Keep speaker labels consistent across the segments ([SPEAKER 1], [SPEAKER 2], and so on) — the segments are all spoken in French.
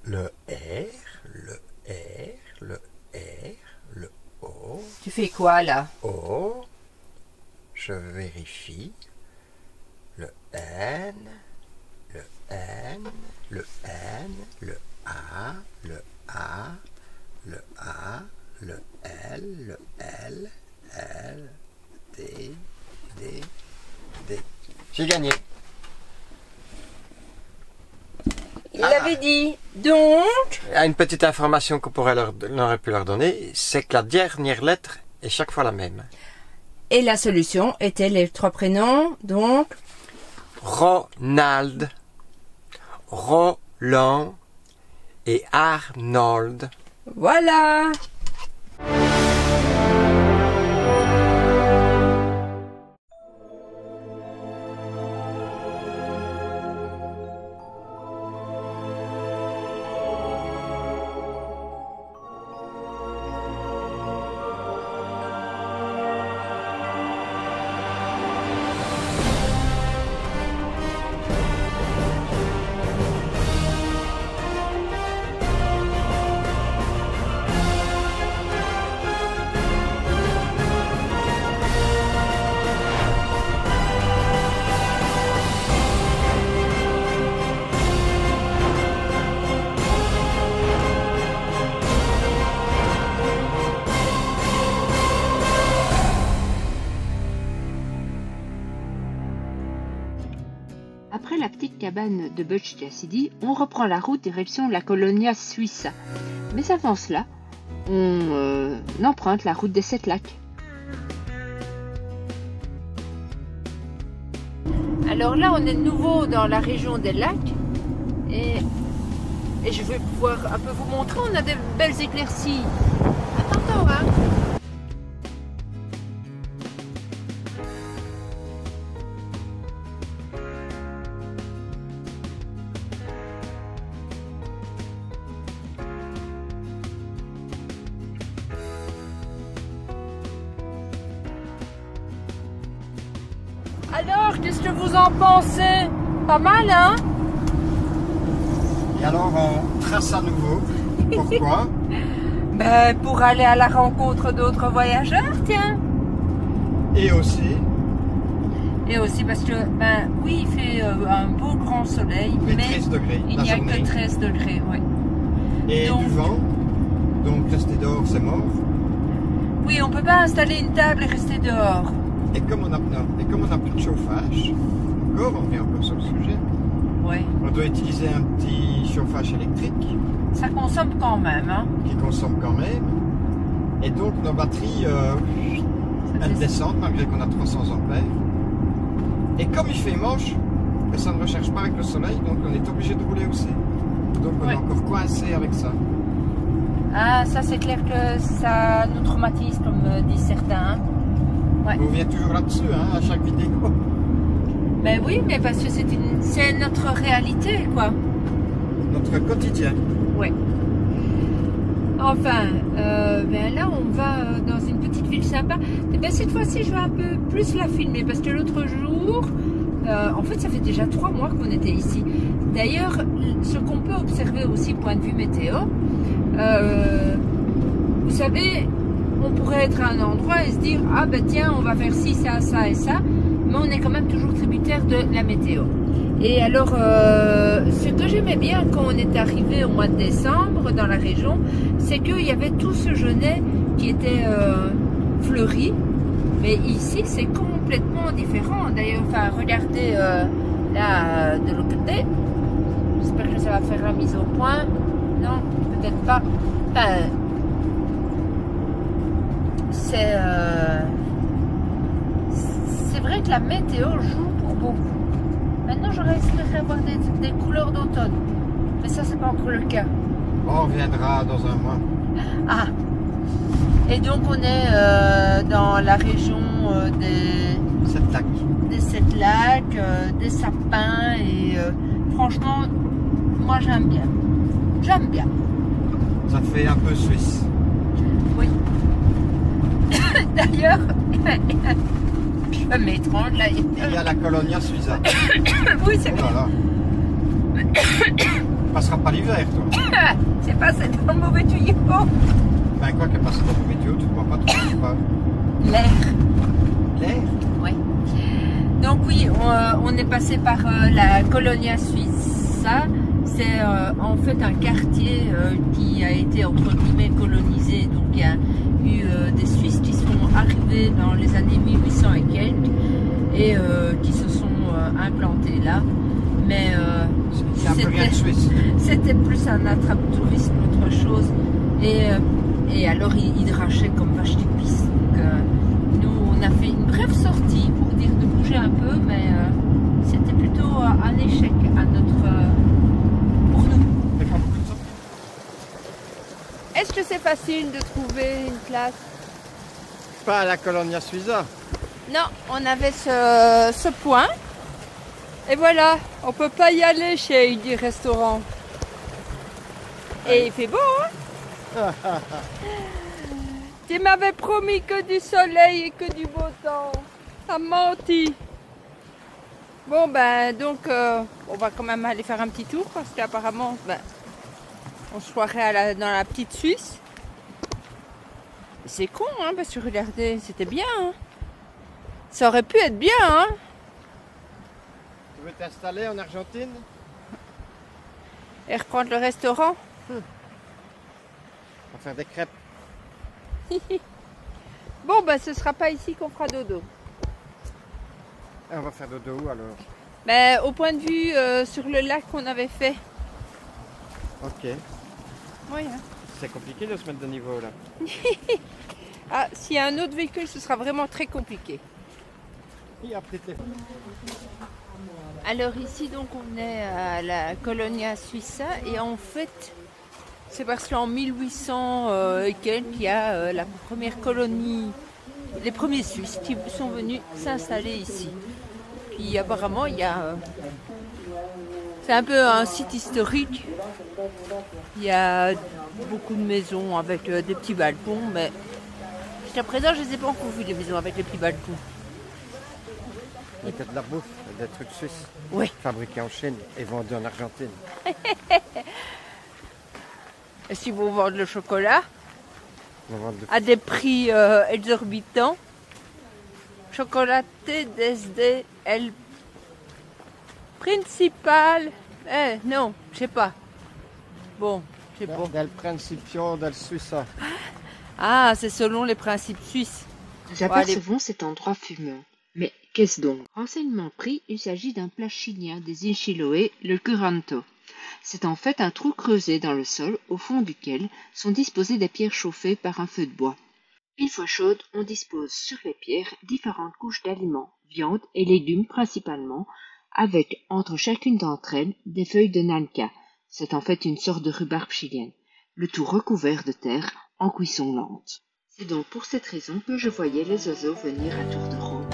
[SPEAKER 1] le R, le R, le R, le O.
[SPEAKER 2] Tu fais quoi là?
[SPEAKER 1] O. Je vérifie. Le N, le N, le N, le A, le A, le A, le L, le L, L, D, D, D. J'ai gagné.
[SPEAKER 2] Il avait dit. Donc,
[SPEAKER 1] Une petite information qu'on aurait pu leur donner, c'est que la dernière lettre est chaque fois la même.
[SPEAKER 2] et la solution était les trois prénoms, donc
[SPEAKER 1] Ronald, Roland et Arnold.
[SPEAKER 2] voilà.
[SPEAKER 3] Après la petite cabane de Butch Cassidy, on reprend la route direction la Colonia Suiza. Mais avant cela, on emprunte la route des 7 lacs. Alors là, on est de nouveau dans la région des lacs et je vais pouvoir un peu vous montrer, on a de belles éclaircies. À tantôt, hein. Alors, qu'est-ce que vous en pensez? Pas mal, hein?
[SPEAKER 1] Et alors on trace à nouveau. Pourquoi?
[SPEAKER 2] Ben, pour aller à la rencontre d'autres voyageurs, tiens.
[SPEAKER 1] Et aussi,
[SPEAKER 2] Et aussi parce que, ben oui, il fait un beau grand soleil,
[SPEAKER 1] mais
[SPEAKER 2] mais
[SPEAKER 1] 13 degrés
[SPEAKER 2] il
[SPEAKER 1] la
[SPEAKER 2] n'y a
[SPEAKER 1] journée.
[SPEAKER 2] que 13 degrés, oui.
[SPEAKER 1] Et
[SPEAKER 2] Donc-
[SPEAKER 1] du vent. Donc rester dehors c'est mort.
[SPEAKER 2] Oui, on peut pas installer une table et rester dehors.
[SPEAKER 1] Et comme on a plus de chauffage, encore on revient encore sur le sujet,
[SPEAKER 2] Oui,
[SPEAKER 1] on doit utiliser un petit chauffage électrique
[SPEAKER 2] ça consomme quand même, hein.
[SPEAKER 1] qui consomme quand même. Et donc nos batteries
[SPEAKER 2] Ça
[SPEAKER 1] elles
[SPEAKER 2] fait-
[SPEAKER 1] descendent malgré qu'on a 300 ampères. Et comme il fait moche, et ça ne recherche pas avec le soleil, donc on est obligé de rouler aussi. Donc on est
[SPEAKER 2] Ouais.
[SPEAKER 1] encore coincé avec ça.
[SPEAKER 2] Ah, ça c'est clair que ça nous traumatise, comme disent certains. Hein. Ouais.
[SPEAKER 1] On revient toujours là-dessus, hein, à chaque vidéo.
[SPEAKER 2] Ben oui, mais parce que c'est notre réalité, quoi.
[SPEAKER 1] Notre quotidien.
[SPEAKER 2] Ouais. Enfin, ben là on va dans une petite ville sympa. Et ben cette fois-ci je vais un peu plus la filmer parce que l'autre jour, en fait ça fait déjà 3 mois qu'on était ici. D'ailleurs, ce qu'on peut observer aussi point de vue météo, vous savez, on pourrait être à un endroit et se dire ah ben tiens on va faire ci, ça, ça et ça, mais on est quand même toujours tributaire de la météo. Et alors, ce que j'aimais bien quand on est arrivé au mois de décembre dans la région, c'est qu'il y avait tout ce genêt qui était fleuri. Mais ici, c'est complètement différent. D'ailleurs, enfin, regardez là de l'autre côté. J'espère que ça va faire la mise au point. Non, peut-être pas. Enfin, c'est vrai que la météo joue pour beaucoup. Maintenant, j'aurais espéré avoir des couleurs d'automne. Mais ça, c'est pas encore le cas.
[SPEAKER 1] On reviendra dans un mois.
[SPEAKER 2] Ah! Et donc, on est dans la région
[SPEAKER 1] Cette lac.
[SPEAKER 2] des 7 lacs, des sapins. Et franchement, moi, j'aime bien. J'aime bien.
[SPEAKER 1] Ça fait un peu suisse.
[SPEAKER 2] Oui. D'ailleurs, je m'étrangle là.
[SPEAKER 1] Il y a la Colonia Suiza.
[SPEAKER 2] Oui, c'est
[SPEAKER 1] Oh là là. passera pas l'hiver, toi.
[SPEAKER 2] C'est passé dans le mauvais tuyau.
[SPEAKER 1] Ben quoi qu'elle passe dans le météo, tu ne bois pas trop pas.
[SPEAKER 2] L'air.
[SPEAKER 1] L'air?
[SPEAKER 2] Oui. Donc oui, on est passé par la Colonia Suissa. C'est en fait un quartier qui a été entre guillemets colonisé. Donc il y a eu des Suisses qui sont arrivés dans les années 1800 et quelques et qui se sont implantés là. Mais
[SPEAKER 1] c'est un peu rien de suisse.
[SPEAKER 2] C'était plus un attrape-tourisme qu'autre chose. Et alors ils drachaient comme vache de piste. Donc nous on a fait une brève sortie pour dire de bouger un peu, mais c'était plutôt un échec à notre pour nous. Est-ce que c'est facile de trouver une place?
[SPEAKER 1] Pas à la Colonia Suissa.
[SPEAKER 2] Non, on avait ce point. Et voilà, on peut pas y aller chez du restaurant. Et il fait beau, hein? Tu m'avais promis que du soleil et que du beau temps. T'as menti. Bon ben donc on va quand même aller faire un petit tour parce qu'apparemment on se croirait dans la petite Suisse. C'est con hein, parce que regardez, c'était bien. Hein. Ça aurait pu être bien hein.
[SPEAKER 1] Tu veux t'installer en Argentine?
[SPEAKER 2] Et reprendre le restaurant?
[SPEAKER 1] On va faire des crêpes.
[SPEAKER 2] Bon ben ce sera pas ici qu'on fera dodo.
[SPEAKER 1] Et on va faire dodo où alors?
[SPEAKER 2] Ben, au point de vue sur le lac qu'on avait fait.
[SPEAKER 1] Ok.
[SPEAKER 2] Oui, hein.
[SPEAKER 1] C'est compliqué de se mettre de niveau là.
[SPEAKER 2] Ah, s'il y a un autre véhicule, ce sera vraiment très compliqué. Alors ici, donc, on est à la Colonia Suissa et en fait, c'est parce qu'en 1800 et quelques, il y a la première colonie, les premiers Suisses qui sont venus s'installer ici. Puis apparemment, il y a... c'est un peu un site historique. Il y a beaucoup de maisons avec des petits balcons, mais jusqu'à présent, je ne les ai pas encore vues, les maisons avec les petits balcons.
[SPEAKER 1] Il y a peut-être de la bouffe, des trucs suisses.
[SPEAKER 2] Oui.
[SPEAKER 1] Fabriqués en Chine et vendus en Argentine.
[SPEAKER 2] Et si vous vendez le chocolat
[SPEAKER 1] On vend
[SPEAKER 2] à des prix exorbitants, chocolaté desde el principal. Non, je sais pas. Bon, je sais pas.
[SPEAKER 1] Del Principio del Suissa.
[SPEAKER 2] Ah, c'est selon les principes suisses.
[SPEAKER 3] Nous apercevons cet endroit fumeux. Mais qu'est-ce donc? Renseignement pris, il s'agit d'un plat chilien des îles Chiloé, le curanto. C'est en fait un trou creusé dans le sol, au fond duquel sont disposées des pierres chauffées par un feu de bois. Une fois chaudes, on dispose sur les pierres différentes couches d'aliments, viande et légumes principalement, avec, entre chacune d'entre elles, des feuilles de nanka. C'est en fait une sorte de rhubarbe chilienne. Le tout recouvert de terre, en cuisson lente. C'est donc pour cette raison que je voyais les oiseaux venir à tour de rôle.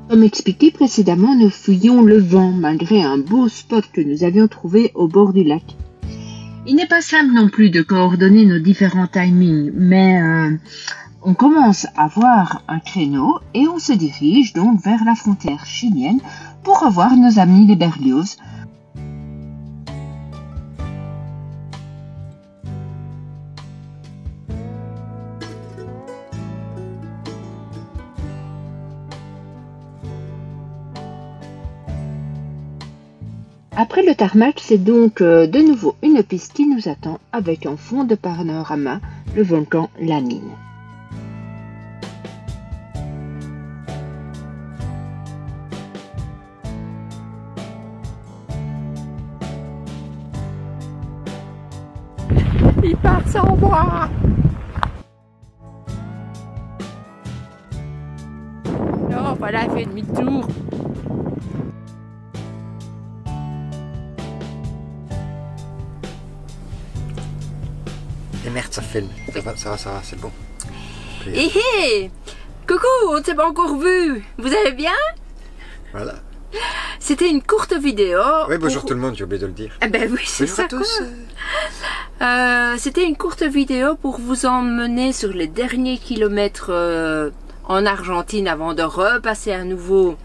[SPEAKER 3] Comme expliqué précédemment, nous fuyions le vent malgré un beau spot que nous avions trouvé au bord du lac. Il n'est pas simple non plus de coordonner nos différents timings, mais on commence à voir un créneau et on se dirige donc vers la frontière chilienne pour revoir nos amis les Berlioz. Après le tarmac, c'est donc de nouveau une piste qui nous attend avec en fond de panorama le volcan Lamine.
[SPEAKER 2] Il part sans moi. Non, voilà, il fait demi-tour.
[SPEAKER 1] Et merde, ça filme. Ça va, c'est bon.
[SPEAKER 2] Hé hé! Coucou, on ne s'est pas encore vu. Vous allez bien?
[SPEAKER 1] Voilà.
[SPEAKER 2] C'était une courte vidéo.
[SPEAKER 1] Oui, bonjour tout le monde, j'ai oublié de le dire.
[SPEAKER 2] Eh ben oui, c'est
[SPEAKER 1] Bonjour
[SPEAKER 2] ça
[SPEAKER 1] à tous.
[SPEAKER 2] C'était une courte vidéo pour vous emmener sur les derniers kilomètres en Argentine avant de repasser à nouveau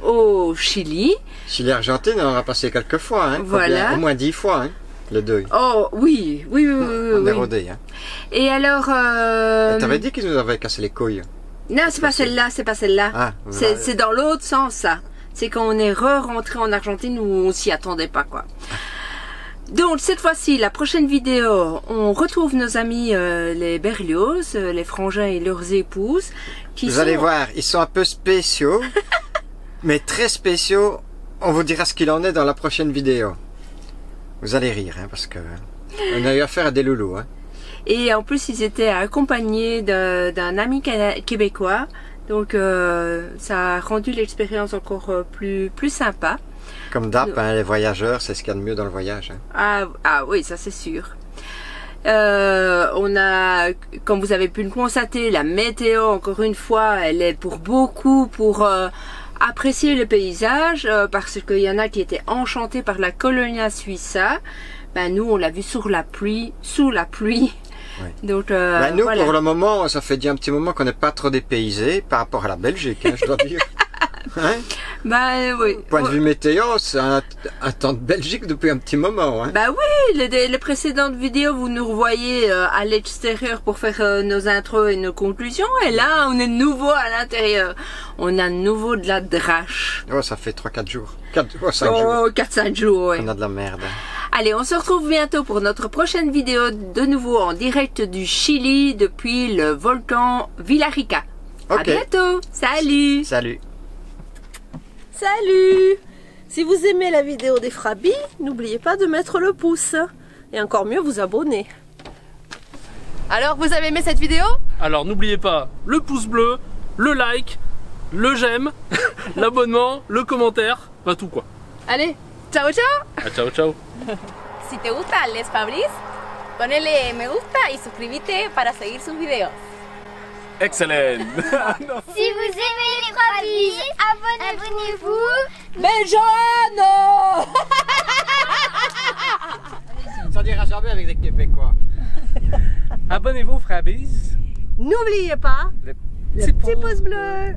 [SPEAKER 2] au Chili.
[SPEAKER 1] Chili-Argentine, on a passé quelques fois, hein.
[SPEAKER 2] Voilà.
[SPEAKER 1] Au moins 10 fois, hein, le deuil.
[SPEAKER 2] Oh oui.
[SPEAKER 1] On est rodé, hein.
[SPEAKER 2] Et alors...
[SPEAKER 1] T'avais dit qu'ils nous avaient cassé les couilles.
[SPEAKER 2] Non, c'est pas celle-là, c'est pas celle-là.
[SPEAKER 1] Ah, voilà.
[SPEAKER 2] C'est dans l'autre sens, ça. C'est quand on est re-rentré en Argentine où on s'y attendait pas, quoi. Donc, cette fois-ci, la prochaine vidéo, on retrouve nos amis les Berlioz, les frangins et leurs épouses.
[SPEAKER 1] Vous allez voir, ils sont un peu spéciaux, mais très spéciaux. On vous dira ce qu'il en est dans la prochaine vidéo. Vous allez rire, hein, parce que on a eu affaire à des loulous, hein.
[SPEAKER 2] Et en plus, ils étaient accompagnés d'un ami québécois. Donc, ça a rendu l'expérience encore plus sympa.
[SPEAKER 1] Comme d'hab, hein, les voyageurs, c'est ce qu'il y a de mieux dans le voyage. Hein.
[SPEAKER 2] Ah oui, ça c'est sûr. On a, comme vous avez pu le constater, la météo, encore une fois, elle est pour beaucoup pour apprécier le paysage, parce qu'il y en a qui étaient enchantés par la Colonia Suiza. Ben, nous, on l'a vu sous la pluie.
[SPEAKER 1] Oui.
[SPEAKER 2] Donc,
[SPEAKER 1] nous,
[SPEAKER 2] voilà.
[SPEAKER 1] pour le moment, ça fait déjà un petit moment qu'on n'est pas trop dépaysés par rapport à la Belgique, hein, je dois dire. Hein?
[SPEAKER 2] Bah oui.
[SPEAKER 1] Point de vue météo, c'est un temps de Belgique depuis un petit moment. Hein?
[SPEAKER 2] Bah oui, les précédentes vidéos, vous nous revoyez à l'extérieur pour faire nos intros et nos conclusions. Et là, on est nouveau à l'intérieur. On a nouveau de la drache.
[SPEAKER 1] Oh, ça fait 3-4 jours. 5 jours.
[SPEAKER 2] Oh, 4-5 jours, ouais.
[SPEAKER 1] On a de la merde.
[SPEAKER 2] Allez, on se retrouve bientôt pour notre prochaine vidéo, de nouveau en direct du Chili depuis le volcan Villarrica.
[SPEAKER 1] Okay.
[SPEAKER 2] À bientôt. Salut.
[SPEAKER 1] Salut.
[SPEAKER 4] Salut! Si vous aimez la vidéo des Frabis, n'oubliez pas de mettre le pouce. Et encore mieux, vous abonner.
[SPEAKER 5] Alors, vous avez aimé cette vidéo?
[SPEAKER 6] Alors n'oubliez pas le pouce bleu, le like, le j'aime, l'abonnement, le commentaire, pas tout quoi.
[SPEAKER 5] Allez, ciao ciao!
[SPEAKER 6] Ah, ciao ciao!
[SPEAKER 5] Si te gusta Les Fabris, ponele me gusta y suscríbete para seguir sus videos.
[SPEAKER 6] Excellent!
[SPEAKER 7] Si vous aimez les Fabris, abonnez-vous.
[SPEAKER 2] Benjano.
[SPEAKER 1] Ça dira jamais avec des Québécois.
[SPEAKER 6] Abonnez-vous, Frabis!
[SPEAKER 4] N'oubliez pas, le petit pouce bleu.